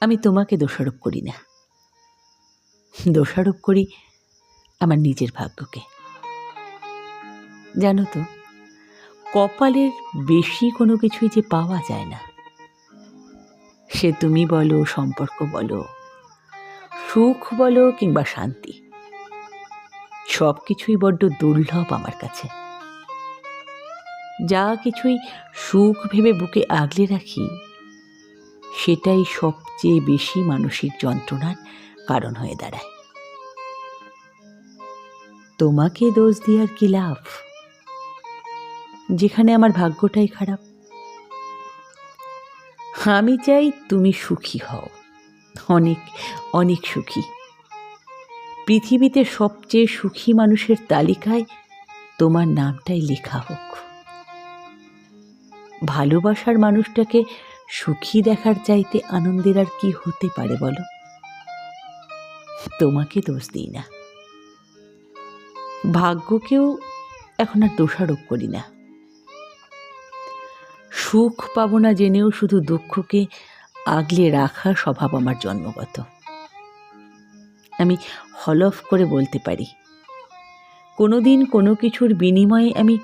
আমি তোমাকে দোষারোপ করি না, দোষারোপ করি আমার নিজের ভাগ্যকে। জানো তো, কপালের বেশি কোনো কিছুই যে পাওয়া যায় না, সে তুমি বলো, সম্পর্ক বলো, সুখ বলো কিংবা শান্তি, সব কিছুই বড্ড দুর্লভ আমার কাছে। যা কিছুই সুখ ভেবে বুকে আগলে রাখি, সেটাই সবচেয়ে বেশি মানসিক যন্ত্রণার কারণ হয়ে দাঁড়ায়। তোমাকে দোষ দেওয়ার কি লাভ, যেখানে আমার ভাগ্যটাই খারাপ? আমি চাই তুমি সুখী হও, অনেক অনেক সুখী। পৃথিবীতে সবচেয়ে সুখী মানুষের তালিকায় তোমার নামটাই লেখা হোক। ভালোবাসার মানুষটাকে সুখী দেখার চাইতে আনন্দের আর কি হতে পারে বলো? তোমাকে দোষ দিই না, ভাগ্যকেও এখন আর দোষারোপ করি না। সুখ পাবো না জেনেও শুধু দুঃখকে আগলে রাখা স্বভাব আমার জন্মগত। আমি হলফ করে বলতে পারি, কোনোদিন কোনো কিছুর বিনিময়ে আমি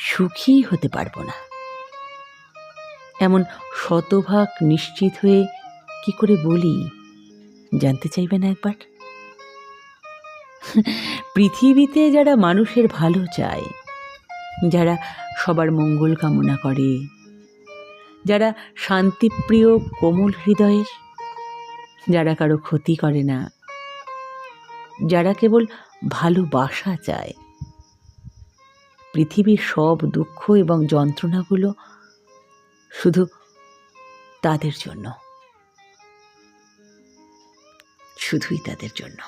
সুখী হতে পারবো না। এমন শতভাগ নিশ্চিত হয়ে কি করে বলি, জানতে চাইবে না একবার? পৃথিবীতে যারা মানুষের ভালো চায়, যারা সবার মঙ্গল কামনা করে, যারা শান্তিপ্রিয় কোমল হৃদয়ের, যারা কারো ক্ষতি করে না, যারা কেবল ভালোবাসা চায়, পৃথিবীর সব দুঃখ এবং যন্ত্রণাগুলো শুধু তাদের জন্য, শুধুই তাদের জন্য।